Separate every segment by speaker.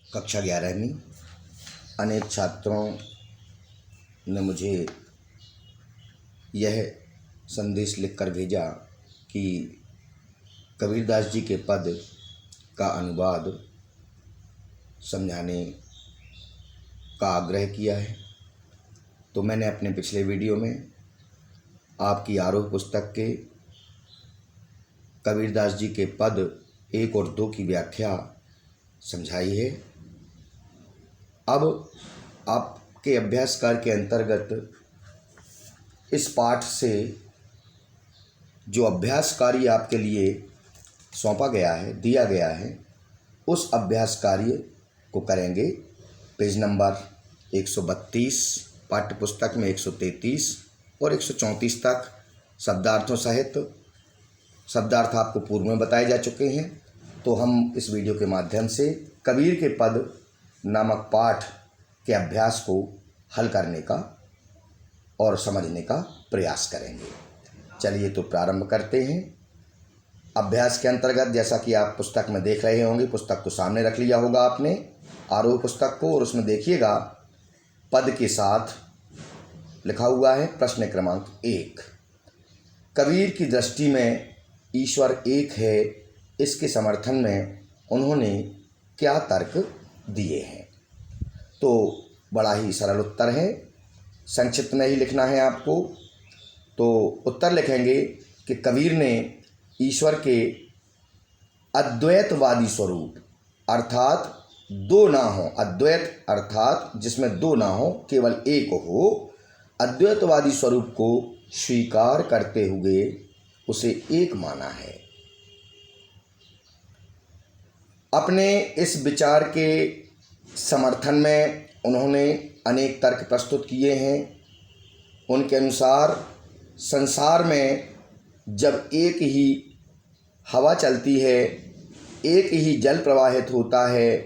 Speaker 1: कक्षा 11वीं अनेक छात्रों ने मुझे यह संदेश लिखकर भेजा कि कबीरदास जी के पद का अनुवाद समझाने का आग्रह किया है। तो मैंने अपने पिछले वीडियो में आपकी आरोह पुस्तक के कबीरदास जी के पद 1 और 2 की व्याख्या समझाई है। अब आपके अभ्यास कार्य के अंतर्गत इस पाठ से जो अभ्यास कार्य आपके लिए सौंपा गया है, दिया गया है, उस अभ्यास कार्य को करेंगे। पेज नंबर 132 पाठ्य पुस्तक में 133 और 134 तक शब्दार्थों सहित शब्दार्थ आपको पूर्व में बताए जा चुके हैं। तो हम इस वीडियो के माध्यम से कबीर के पद नामक पाठ के अभ्यास को हल करने का और समझने का प्रयास करेंगे। चलिए तो प्रारंभ करते हैं। अभ्यास के अंतर्गत जैसा कि आप पुस्तक में देख रहे होंगे, पुस्तक को सामने रख लिया होगा आपने, आरोह पुस्तक को, और उसमें देखिएगा पद के साथ लिखा हुआ है प्रश्न क्रमांक 1। कबीर की दृष्टि में ईश्वर एक है, इसके समर्थन में उन्होंने क्या तर्क दिए हैं। तो बड़ा ही सरल उत्तर है, संक्षिप्त में ही लिखना है आपको। तो उत्तर लिखेंगे कि कबीर ने ईश्वर के अद्वैतवादी स्वरूप अर्थात दो ना हो, अद्वैत अर्थात जिसमें दो ना हो, केवल एक हो, अद्वैतवादी स्वरूप को स्वीकार करते हुए उसे एक माना है। अपने इस विचार के समर्थन में उन्होंने अनेक तर्क प्रस्तुत किए हैं। उनके अनुसार संसार में जब एक ही हवा चलती है, एक ही जल प्रवाहित होता है,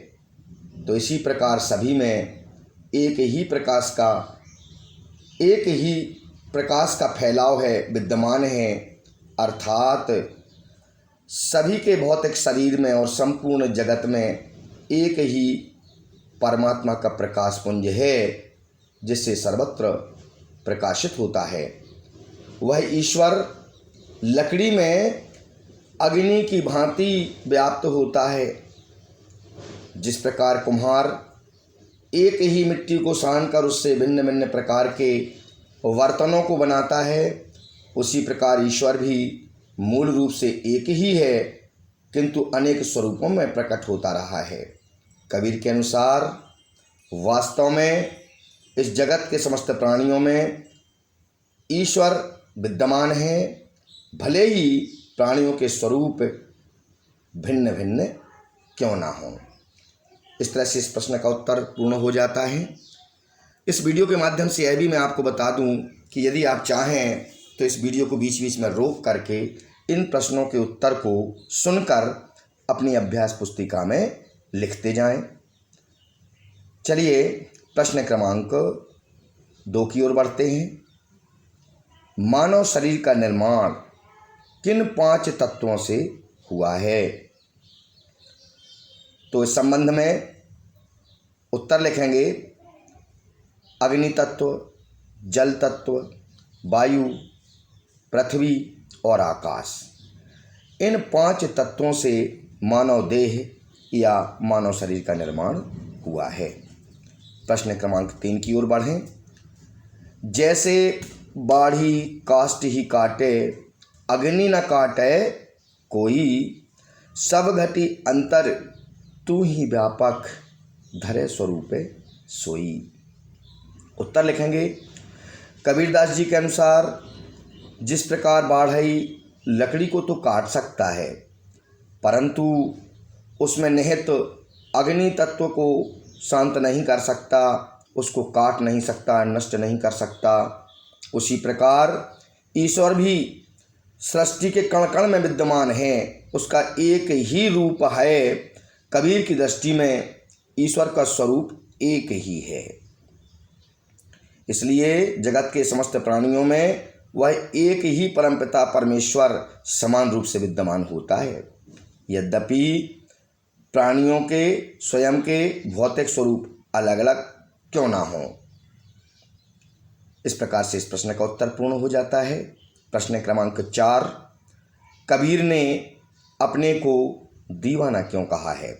Speaker 1: तो इसी प्रकार सभी में एक ही प्रकाश का फैलाव है, विद्यमान है। अर्थात सभी के भौतिक शरीर में और संपूर्ण जगत में एक ही परमात्मा का प्रकाश पुंज है, जिससे सर्वत्र प्रकाशित होता है। वह ईश्वर लकड़ी में अग्नि की भांति व्याप्त होता है। जिस प्रकार कुम्हार एक ही मिट्टी को सानकर उससे भिन्न भिन्न प्रकार के बर्तनों को बनाता है, उसी प्रकार ईश्वर भी मूल रूप से एक ही है, किंतु अनेक स्वरूपों में प्रकट होता रहा है। कबीर के अनुसार वास्तव में इस जगत के समस्त प्राणियों में ईश्वर विद्यमान है, भले ही प्राणियों के स्वरूप भिन्न भिन्न क्यों ना हो। इस तरह से इस प्रश्न का उत्तर पूर्ण हो जाता है। इस वीडियो के माध्यम से यह भी मैं आपको बता दूं कि यदि आप चाहें तो इस वीडियो को बीच बीच में रोक करके इन प्रश्नों के उत्तर को सुनकर अपनी अभ्यास पुस्तिका में लिखते जाएं। चलिए प्रश्न क्रमांक 2 की ओर बढ़ते हैं। मानव शरीर का निर्माण किन 5 तत्वों से हुआ है। तो इस संबंध में उत्तर लिखेंगे अग्नि तत्व, जल तत्व, वायु, पृथ्वी और आकाश। इन 5 तत्वों से मानव देह या मानव शरीर का निर्माण हुआ है। प्रश्न क्रमांक 3 की ओर बढ़ें। जैसे बाढ़ी काष्ठ ही काटे, अग्नि न काटे कोई, सब घटी अंतर तू ही व्यापक, धरे स्वरूपे सोई। उत्तर लिखेंगे कबीरदास जी के अनुसार जिस प्रकार बाढ़ई लकड़ी को तो काट सकता है, परंतु उसमें निहित अग्नि तत्व को शांत नहीं कर सकता, उसको काट नहीं सकता, नष्ट नहीं कर सकता, उसी प्रकार ईश्वर भी सृष्टि के कण कण में विद्यमान है, उसका एक ही रूप है। कबीर की दृष्टि में ईश्वर का स्वरूप एक ही है, इसलिए जगत के समस्त प्राणियों में वह एक ही परमपिता परमेश्वर समान रूप से विद्यमान होता है। यद्यपि प्राणियों के स्वयं के भौतिक स्वरूप अलग अलग क्यों ना हो। इस प्रकार से इस प्रश्न का उत्तर पूर्ण हो जाता है। प्रश्न क्रमांक 4, कबीर ने अपने को दीवाना क्यों कहा है।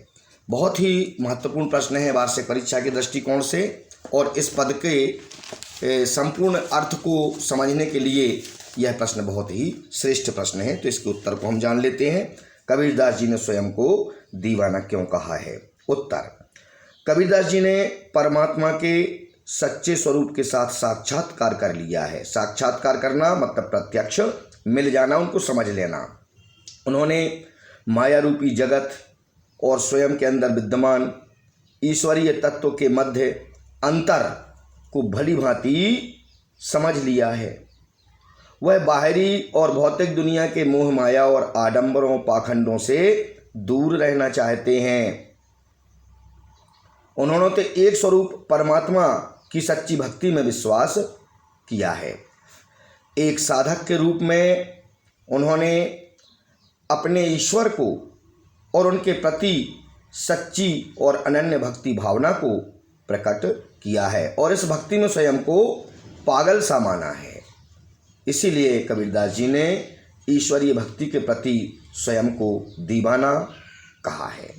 Speaker 1: बहुत ही महत्वपूर्ण प्रश्न है वार्षिक परीक्षा के दृष्टिकोण से, और इस पद के संपूर्ण अर्थ को समझने के लिए यह प्रश्न बहुत ही श्रेष्ठ प्रश्न है। तो इसके उत्तर को हम जान लेते हैं। कबीरदास जी ने स्वयं को दीवाना क्यों कहा है। उत्तर, कबीरदास जी ने परमात्मा के सच्चे स्वरूप के साथ साक्षात्कार कर लिया है। साक्षात्कार करना मतलब प्रत्यक्ष मिल जाना, उनको समझ लेना। उन्होंने माया रूपी जगत और स्वयं के अंदर विद्यमान ईश्वरीय तत्व के मध्य अंतर को भली भांति समझ लिया है। वह बाहरी और भौतिक दुनिया के मोह माया और आडंबरों पाखंडों से दूर रहना चाहते हैं। उन्होंने तो एक स्वरूप परमात्मा की सच्ची भक्ति में विश्वास किया है। एक साधक के रूप में उन्होंने अपने ईश्वर को और उनके प्रति सच्ची और अनन्य भक्ति भावना को प्रकट किया है, और इस भक्ति में स्वयं को पागल सा माना है। इसीलिए कबीरदास जी ने ईश्वरीय भक्ति के प्रति स्वयं को दीवाना कहा है।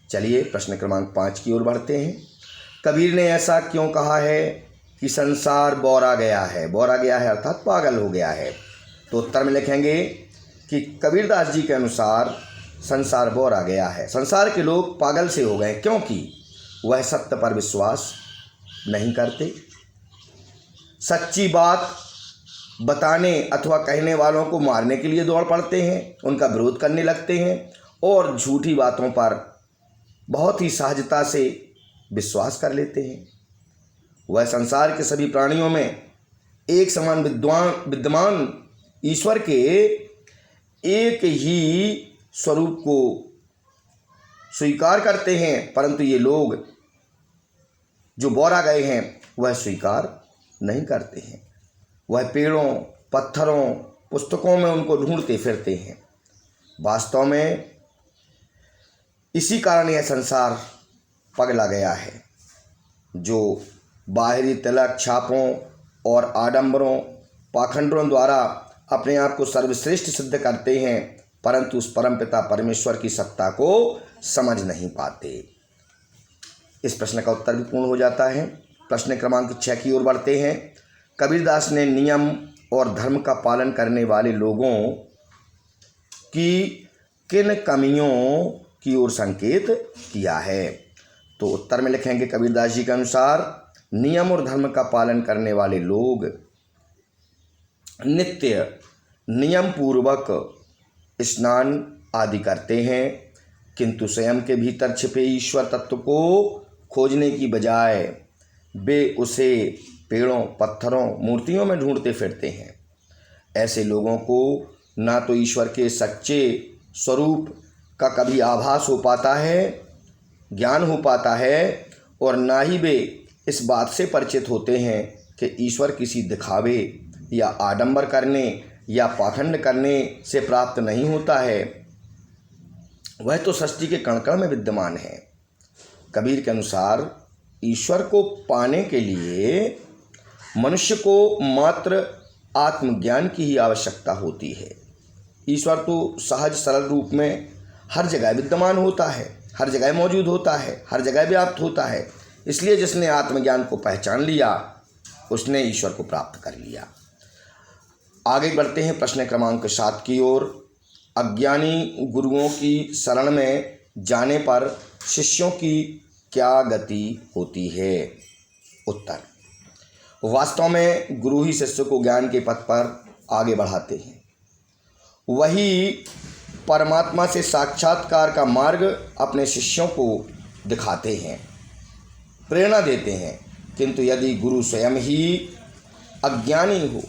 Speaker 1: चलिए प्रश्न क्रमांक 5 की ओर बढ़ते हैं। कबीर ने ऐसा क्यों कहा है कि संसार बौरा गया है। बौरा गया है अर्थात पागल हो गया है। तो उत्तर में लिखेंगे कि कबीरदास जी के अनुसार संसार बौरा गया है, संसार के लोग पागल से हो गए, क्योंकि वह सत्य पर विश्वास नहीं करते, सच्ची बात बताने अथवा कहने वालों को मारने के लिए दौड़ पड़ते हैं, उनका विरोध करने लगते हैं और झूठी बातों पर बहुत ही सहजता से विश्वास कर लेते हैं। वह संसार के सभी प्राणियों में एक समान विद्यमान ईश्वर के एक ही स्वरूप को स्वीकार करते हैं, परंतु ये लोग जो बौरा गए हैं वह स्वीकार नहीं करते हैं। वह पेड़ों पत्थरों पुस्तकों में उनको ढूंढते फिरते हैं। वास्तव में इसी कारण यह संसार पगला गया है, जो बाहरी तिलक छापों और आडंबरों पाखंडों द्वारा अपने आप को सर्वश्रेष्ठ सिद्ध करते हैं, परंतु उस परमपिता परमेश्वर की सत्ता को समझ नहीं पाते। इस प्रश्न का उत्तर भी पूर्ण हो जाता है। प्रश्न क्रमांक 6 की ओर बढ़ते हैं। कबीरदास ने नियम और धर्म का पालन करने वाले लोगों की किन कमियों की ओर संकेत किया है। तो उत्तर में लिखेंगे कबीरदास जी के अनुसार नियम और धर्म का पालन करने वाले लोग नित्य नियम पूर्वक स्नान आदि करते हैं, किंतु स्वयं के भीतर छिपे ईश्वर तत्व को खोजने की बजाय वे उसे पेड़ों पत्थरों मूर्तियों में ढूंढते फिरते हैं। ऐसे लोगों को ना तो ईश्वर के सच्चे स्वरूप का कभी आभास हो पाता है, ज्ञान हो पाता है, और ना ही वे इस बात से परिचित होते हैं कि ईश्वर किसी दिखावे या आडंबर करने या पाखंड करने से प्राप्त नहीं होता है, वह तो सृष्टि के कण कण में विद्यमान है। कबीर के अनुसार ईश्वर को पाने के लिए मनुष्य को मात्र आत्मज्ञान की ही आवश्यकता होती है। ईश्वर तो सहज सरल रूप में हर जगह विद्यमान होता है, हर जगह मौजूद होता है, हर जगह व्याप्त होता है। इसलिए जिसने आत्मज्ञान को पहचान लिया उसने ईश्वर को प्राप्त कर लिया। आगे बढ़ते हैं प्रश्न क्रमांक 7 की ओर। अज्ञानी गुरुओं की शरण में जाने पर शिष्यों की क्या गति होती है। उत्तर, वास्तव में गुरु ही शिष्य को ज्ञान के पथ पर आगे बढ़ाते हैं। वही परमात्मा से साक्षात्कार का मार्ग अपने शिष्यों को दिखाते हैं, प्रेरणा देते हैं। किंतु यदि गुरु स्वयं ही अज्ञानी हो,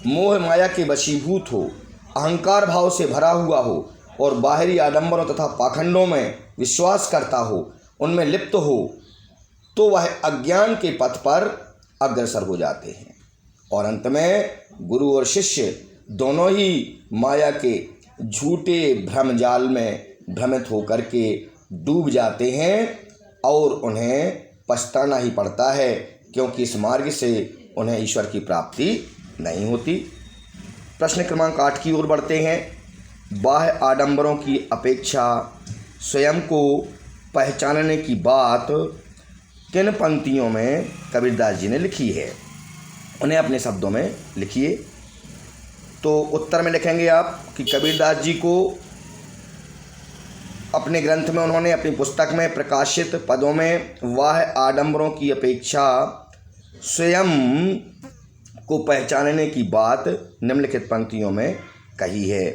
Speaker 1: मोह माया के वशीभूत हो, अहंकार भाव से भरा हुआ हो और बाहरी आडंबरों तथा पाखंडों में विश्वास करता हो, उनमें लिप्त हो, तो वह अज्ञान के पथ पर अग्रसर हो जाते हैं और अंत में गुरु और शिष्य दोनों ही माया के झूठे भ्रमजाल में भ्रमित होकर के डूब जाते हैं और उन्हें पछताना ही पड़ता है, क्योंकि इस मार्ग से उन्हें ईश्वर की प्राप्ति नहीं होती। प्रश्न क्रमांक 8 की ओर बढ़ते हैं। बाह्य आडंबरों की अपेक्षा स्वयं को पहचानने की बात किन पंक्तियों में कबीरदास जी ने लिखी है, उन्हें अपने शब्दों में लिखिए। तो उत्तर में लिखेंगे आप कि कबीरदास जी को अपने ग्रंथ में उन्होंने अपनी पुस्तक में प्रकाशित पदों में बाह्य आडंबरों की अपेक्षा स्वयं को पहचानने की बात निम्नलिखित पंक्तियों में कही है।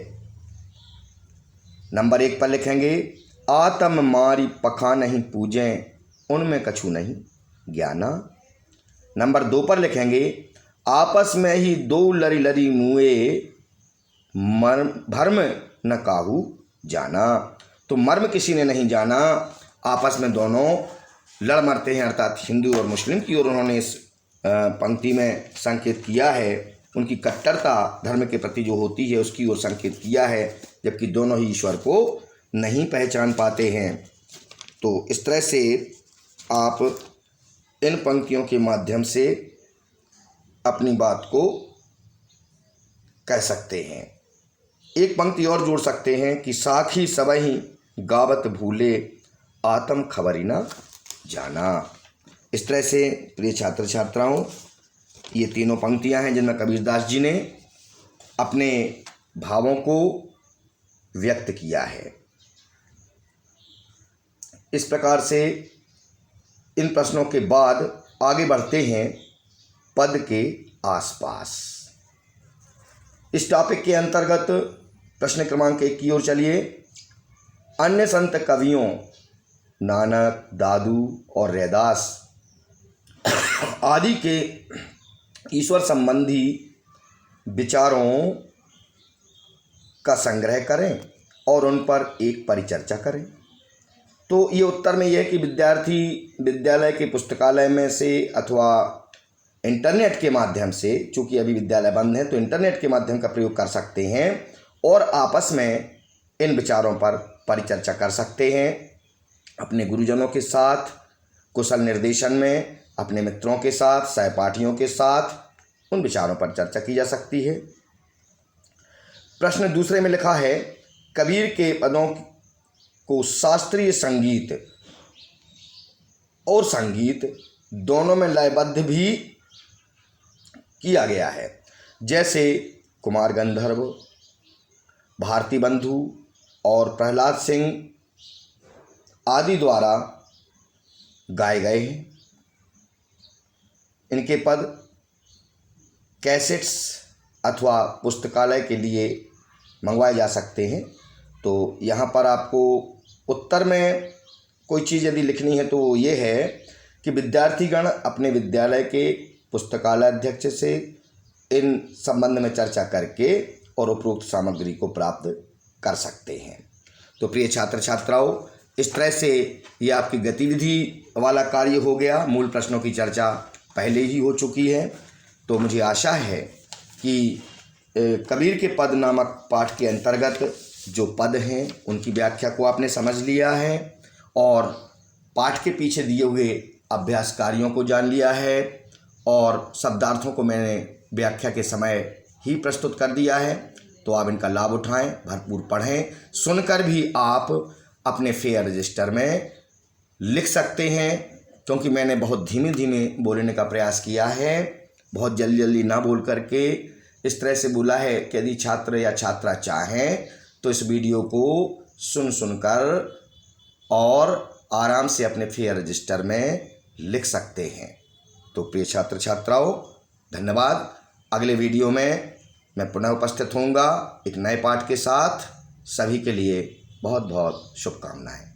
Speaker 1: नंबर 1 पर लिखेंगे, आत्म मारी पखा नहीं पूजें, उनमें कछु नहीं ज्ञाना। नंबर 2 पर लिखेंगे, आपस में ही दो लरी लरी मुए, भर्म न काहू जाना। तो मर्म किसी ने नहीं जाना, आपस में दोनों लड़ मरते हैं, अर्थात हिंदू और मुस्लिम की ओर उन्होंने इस पंक्ति में संकेत किया है। उनकी कट्टरता धर्म के प्रति जो होती है उसकी ओर संकेत किया है, जबकि दोनों ही ईश्वर को नहीं पहचान पाते हैं। तो इस तरह से आप इन पंक्तियों के माध्यम से अपनी बात को कह सकते हैं। एक पंक्ति और जोड़ सकते हैं कि साखी सबही गावत भूले, आत्म खबरी ना जाना। इस तरह से प्रिय छात्र छात्राओं, ये तीनों पंक्तियां हैं जिनमें कबीरदास जी ने अपने भावों को व्यक्त किया है। इस प्रकार से इन प्रश्नों के बाद आगे बढ़ते हैं पद के आसपास। इस टॉपिक के अंतर्गत प्रश्न क्रमांक 1 की ओर चलिए। अन्य संत कवियों नानक, दादू और रैदास आदि के ईश्वर संबंधी विचारों का संग्रह करें और उन पर एक परिचर्चा करें। तो ये उत्तर में यह है कि विद्यार्थी विद्यालय के पुस्तकालय में से अथवा इंटरनेट के माध्यम से, चूँकि अभी विद्यालय बंद है तो इंटरनेट के माध्यम का प्रयोग कर सकते हैं और आपस में इन विचारों पर परिचर्चा कर सकते हैं। अपने गुरुजनों के साथ कुशल निर्देशन में, अपने मित्रों के साथ, सहपाठियों के साथ उन विचारों पर चर्चा की जा सकती है। प्रश्न दूसरे में लिखा है, कबीर के पदों को शास्त्रीय संगीत और संगीत दोनों में लयबद्ध भी किया गया है, जैसे कुमार गंधर्व, भारती बंधु और प्रहलाद सिंह आदि द्वारा गाए गए हैं। इनके पद कैसेट्स अथवा पुस्तकालय के लिए मंगवाए जा सकते हैं। तो यहाँ पर आपको उत्तर में कोई चीज़ यदि लिखनी है तो ये है कि विद्यार्थीगण अपने विद्यालय के पुस्तकालय अध्यक्ष से इन संबंध में चर्चा करके और उपरोक्त सामग्री को प्राप्त कर सकते हैं। तो प्रिय छात्र छात्राओं, इस तरह से ये आपकी गतिविधि वाला कार्य हो गया। मूल प्रश्नों की चर्चा पहले ही हो चुकी है। तो मुझे आशा है कि कबीर के पद नामक पाठ के अंतर्गत जो पद हैं उनकी व्याख्या को आपने समझ लिया है और पाठ के पीछे दिए हुए अभ्यास कार्यों को जान लिया है और शब्दार्थों को मैंने व्याख्या के समय ही प्रस्तुत कर दिया है। तो आप इनका लाभ उठाएं, भरपूर पढ़ें। सुनकर भी आप अपने फेयर रजिस्टर में लिख सकते हैं, क्योंकि मैंने बहुत धीमे धीमे बोलने का प्रयास किया है, बहुत जल्दी जल्दी ना बोल करके इस तरह से बोला है कि यदि छात्र या छात्रा चाहें तो इस वीडियो को सुनकर और आराम से अपने फेयर रजिस्टर में लिख सकते हैं। तो प्रिय छात्र छात्राओं, धन्यवाद। अगले वीडियो में मैं पुनः उपस्थित होऊंगा एक नए पाठ के साथ। सभी के लिए बहुत बहुत शुभकामनाएं।